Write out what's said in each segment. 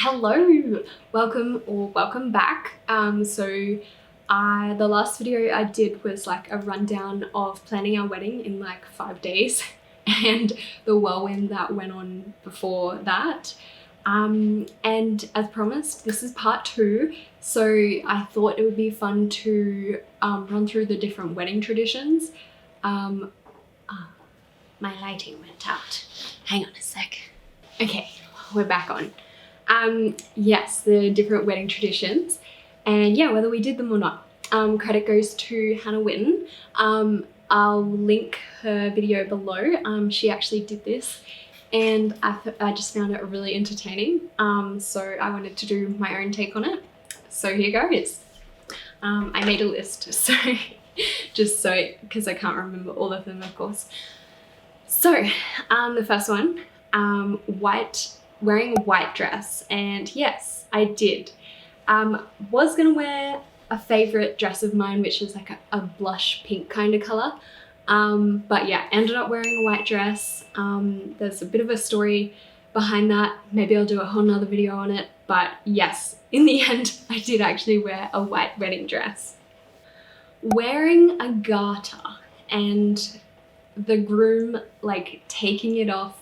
Hello, welcome back. The last video I did was like a rundown of planning our wedding in like 5 days and the whirlwind that went on before that. And as promised, this is part 2. So I thought it would be fun to run through the different wedding traditions. My lighting went out. Hang on a sec. Okay, we're back on. Yes, the different wedding traditions, and yeah, whether we did them or not. Credit goes to Hannah Witten. I'll link her video below. She actually did this, and I just found it really entertaining. So I wanted to do my own take on it. So here goes. I made a list, so because I can't remember all of them, of course. So the first one, wearing a white dress, and yes, I did. Was gonna wear a favorite dress of mine, which is like a blush pink kind of color. But yeah, ended up wearing a white dress. There's a bit of a story behind that. Maybe I'll do a whole nother video on it. But yes, in the end, I did actually wear a white wedding dress. Wearing a garter and the groom like taking it off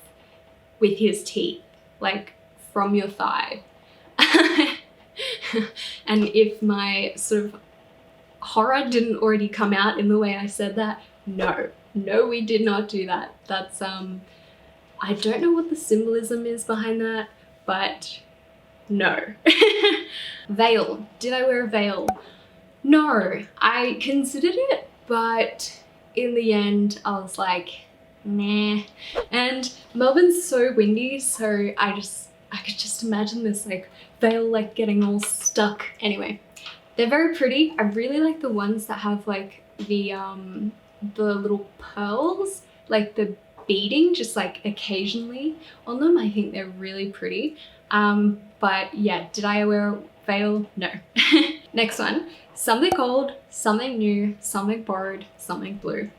with his teeth, like from your thigh. And if my sort of horror didn't already come out in the way I said that, no, we did not do that. That's I don't know what the symbolism is behind that, but no. Veil. Did I wear a veil? No, I considered it, but in the end I was like, nah. And Melbourne's so windy, so I could just imagine this like veil like getting all stuck. Anyway, they're very pretty. I really like the ones that have like the little pearls, like the beading just like occasionally on them. I think they're really pretty. But yeah, did I wear a veil? No. Next one, something old, something new, something borrowed, something blue.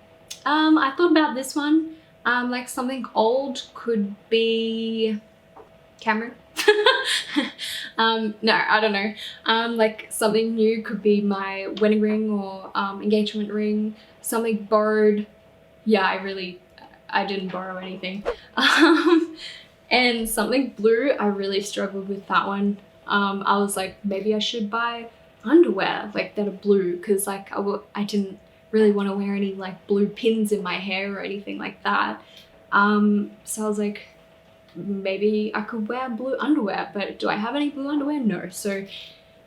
I thought about this one. Like something old could be Cameron. No, I don't know. Like something new could be my wedding ring or engagement ring. Something borrowed, yeah, I didn't borrow anything. And something blue, I really struggled with that one. I was like, maybe I should buy underwear like that are blue, because like I didn't really want to wear any like blue pins in my hair or anything like that. So I was like, maybe I could wear blue underwear, but do I have any blue underwear? No. So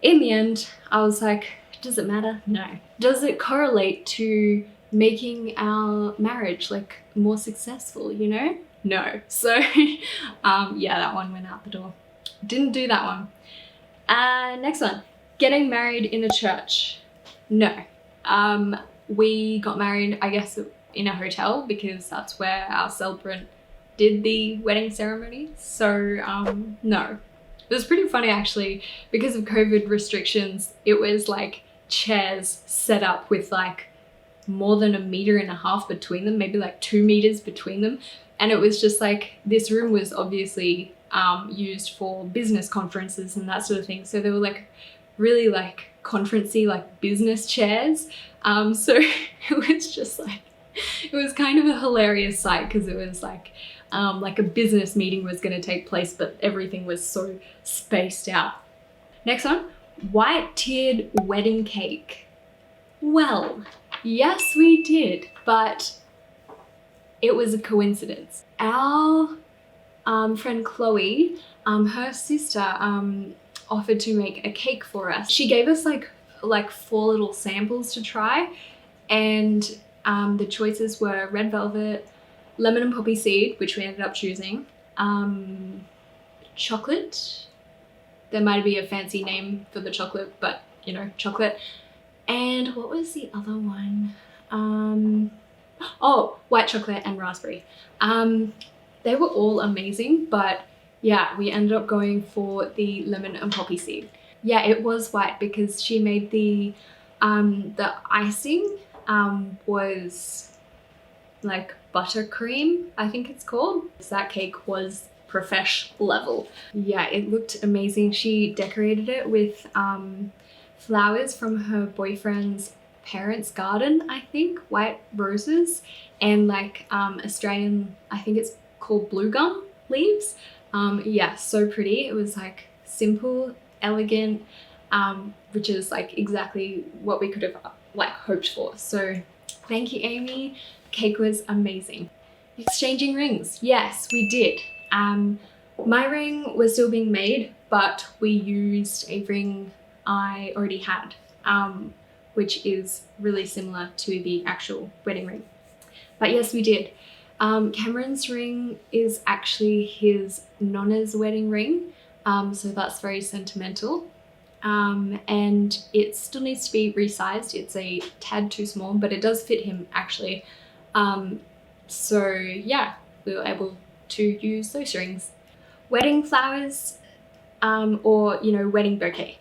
in the end, I was like, does it matter? No. Does it correlate to making our marriage like more successful, you know? No. So yeah, that one went out the door. Didn't do that one. Next one, getting married in a church. No. We got married, I guess, in a hotel because that's where our celebrant did the wedding ceremony. So no. It was pretty funny actually, because of COVID restrictions. It was like chairs set up with like more than 1.5 meters between them, maybe like 2 meters between them. And it was just like, this room was obviously used for business conferences and that sort of thing. So they were like really like conferencey, like business chairs. So it was just like, it was kind of a hilarious sight, because it was like a business meeting was going to take place, but everything was so spaced out. Next one, white tiered wedding cake. Well, yes, we did, but it was a coincidence. Our friend Chloe, her sister offered to make a cake for us. She gave us like 4 little samples to try, and the choices were red velvet, lemon and poppy seed, which we ended up choosing, chocolate. There might be a fancy name for the chocolate, but you know, chocolate. And what was the other one? Oh, white chocolate and raspberry. They were all amazing, but yeah, we ended up going for the lemon and poppy seed. Yeah, it was white because she made the icing was like buttercream, I think it's called. That cake was profesh level. Yeah, it looked amazing. She decorated it with flowers from her boyfriend's parents' garden, I think, white roses, and like Australian, I think it's called blue gum leaves. Yeah, so pretty. It was like simple, elegant, which is like exactly what we could have like hoped for. So thank you, Amy. Cake was amazing. Exchanging rings. Yes, we did. My ring was still being made, but we used a ring I already had, which is really similar to the actual wedding ring. But yes, we did. Cameron's ring is actually his nonna's wedding ring, so that's very sentimental. And it still needs to be resized. It's a tad too small, but it does fit him actually. So yeah, we were able to use those rings. Wedding flowers, or wedding bouquet.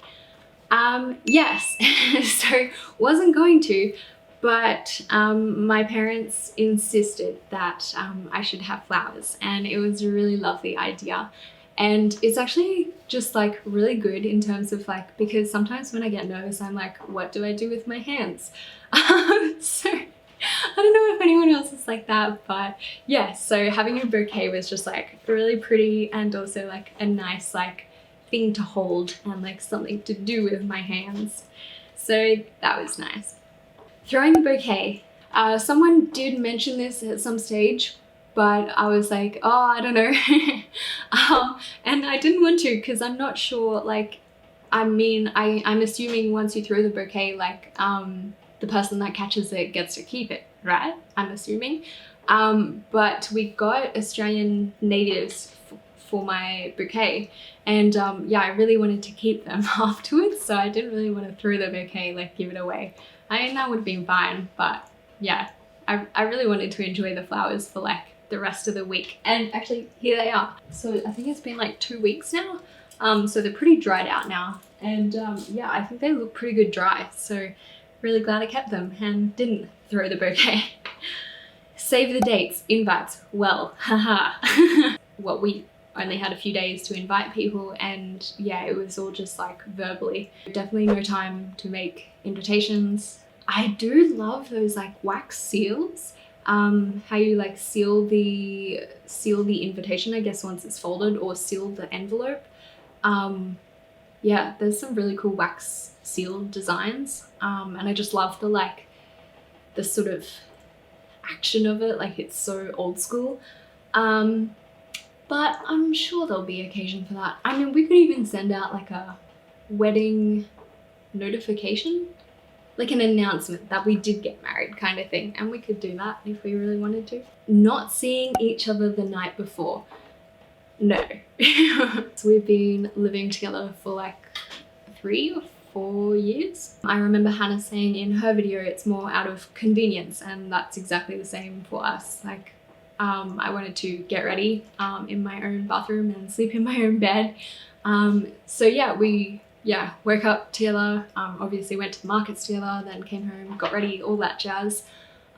Yes, so wasn't going to, but my parents insisted that I should have flowers, and it was a really lovely idea. And it's actually just like really good in terms of like, because sometimes when I get nervous, I'm like, what do I do with my hands? So I don't know if anyone else is like that, but yeah, so having a bouquet was just like really pretty, and also like a nice like thing to hold and like something to do with my hands. So that was nice. Throwing a bouquet. Someone did mention this at some stage, but I was like, oh, I don't know. And I didn't want to because I'm not sure, like, I'm assuming once you throw the bouquet, like, the person that catches it gets to keep it, right? I'm assuming. But we got Australian natives for my bouquet, and yeah, I really wanted to keep them afterwards, so I didn't really want to throw the bouquet, like give it away. I mean, that would have been fine, but yeah, I really wanted to enjoy the flowers for like the rest of the week. And actually, here they are. So I think it's been like 2 weeks now. So they're pretty dried out now. And yeah, I think they look pretty good dry. So really glad I kept them and didn't throw the bouquet. Save the dates, invites, well, haha. Well, we only had a few days to invite people, and yeah, it was all just like verbally. Definitely no time to make invitations. I do love those like wax seals. How you like seal the invitation, I guess, once it's folded, or seal the envelope. Yeah, there's some really cool wax seal designs, and I just love the sort of action of it, like it's so old school. But I'm sure there'll be occasion for that. I mean, we could even send out like a wedding notification, like an announcement that we did get married kind of thing, and we could do that if we really wanted to. Not seeing each other the night before. No. So we've been living together for like 3 or 4 years. I remember Hannah saying in her video it's more out of convenience, and that's exactly the same for us. Like, I wanted to get ready in my own bathroom and sleep in my own bed. So yeah, we woke up together, obviously went to the markets together, then came home, got ready, all that jazz.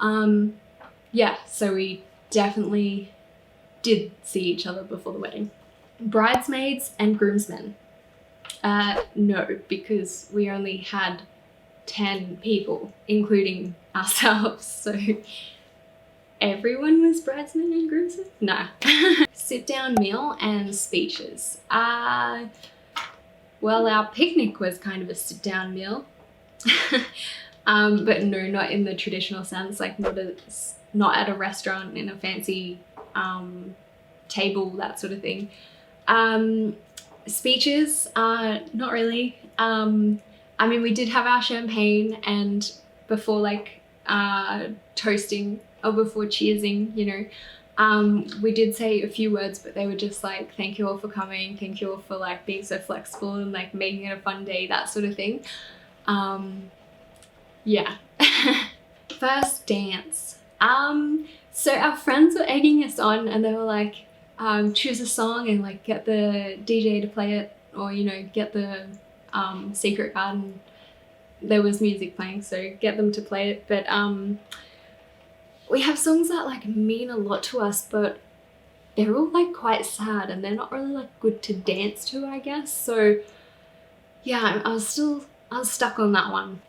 Yeah, so we definitely did see each other before the wedding. Bridesmaids and groomsmen. No, because we only had 10 people, including ourselves, so everyone was bridesmen and groomsmen? No. Sit down meal and speeches. Well, our picnic was kind of a sit down meal. But no, not in the traditional sense, like not at a restaurant in a fancy table, that sort of thing. Speeches, not really. I mean, we did have our champagne, and before like toasting, or before cheersing, we did say a few words, but they were just like, thank you all for coming, thank you all for like being so flexible and like making it a fun day, that sort of thing. Yeah. First dance. So our friends were egging us on, and they were like, choose a song and like get the DJ to play it, or get the secret garden. There was music playing, so get them to play it. But we have songs that like mean a lot to us, but they're all like quite sad and they're not really like good to dance to, I guess. So yeah, I was stuck on that one.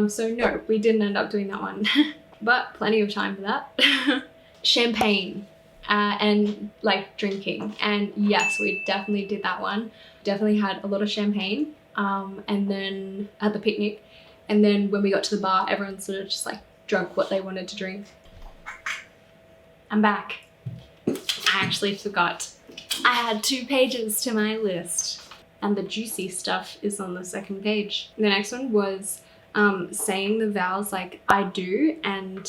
So no, we didn't end up doing that one, but plenty of time for that. Champagne and like drinking, and yes, we definitely did that one. Definitely had a lot of champagne, and then at the picnic, and then when we got to the bar, everyone sort of just like drank what they wanted to drink. I'm back. I actually forgot. I had 2 pages to my list, and the juicy stuff is on the 2nd page. The next one was saying the vows like I do, and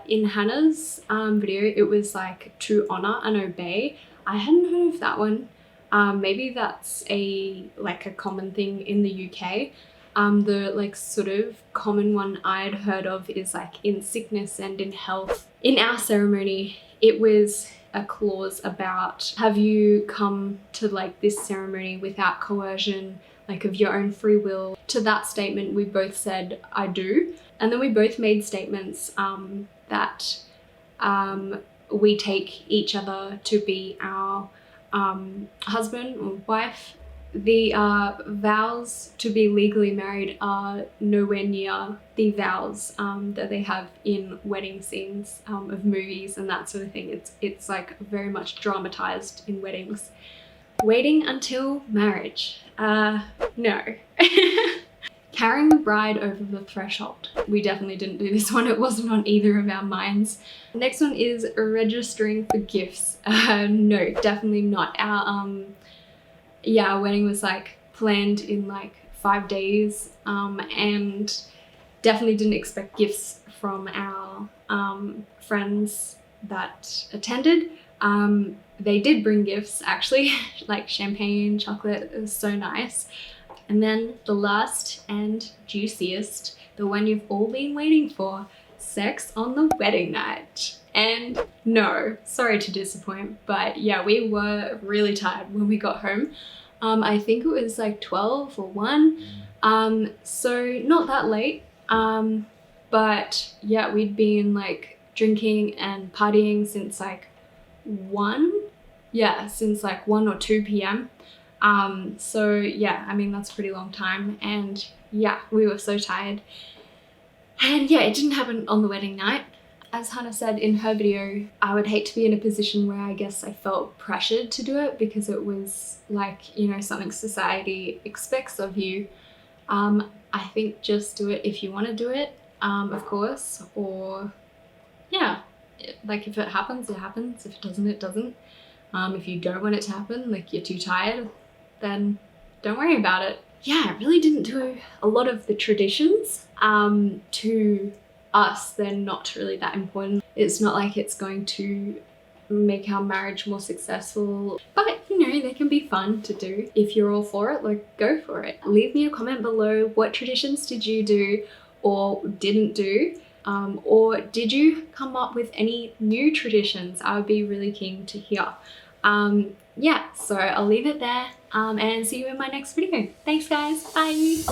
in Hannah's video it was like to honor and obey. I hadn't heard of that one. Maybe that's a common thing in the UK. The like sort of common one I'd heard of is like in sickness and in health. In our ceremony, it was a clause about, have you come to like this ceremony without coercion, like of your own free will? To that statement, we both said, I do. And then we both made statements that we take each other to be our husband or wife. The vows to be legally married are nowhere near the vows that they have in wedding scenes of movies and that sort of thing. It's like very much dramatized in weddings. Waiting until marriage. No. Carrying the bride over the threshold. We definitely didn't do this one. It wasn't on either of our minds. The next one is registering for gifts. No, definitely not. Our wedding was like planned in like 5 days, and definitely didn't expect gifts from our friends that attended. They did bring gifts actually, like champagne, chocolate. It was so nice. And then the last and juiciest, the one you've all been waiting for, sex on the wedding night. And no, sorry to disappoint, but yeah, we were really tired when we got home. I think it was like 12 or 1, so not that late. But yeah, we'd been like drinking and partying since like 1 or 2 p.m. So yeah, I mean, that's a pretty long time, and yeah, we were so tired. And yeah, it didn't happen on the wedding night. As Hannah said in her video, I would hate to be in a position where I guess I felt pressured to do it because it was like, you know, something society expects of you. I think just do it if you want to do it, of course, or yeah, like if it happens, it happens. If it doesn't, it doesn't. If you don't want it to happen, like you're too tired, then don't worry about it. Yeah, I really didn't do a lot of the traditions. To us, they're not really that important. It's not like it's going to make our marriage more successful, but you know, they can be fun to do. If you're all for it, like go for it. Leave me a comment below. What traditions did you do or didn't do? Or did you come up with any new traditions? I would be really keen to hear. Yeah, so I'll leave it there and see you in my next video. Thanks guys, bye!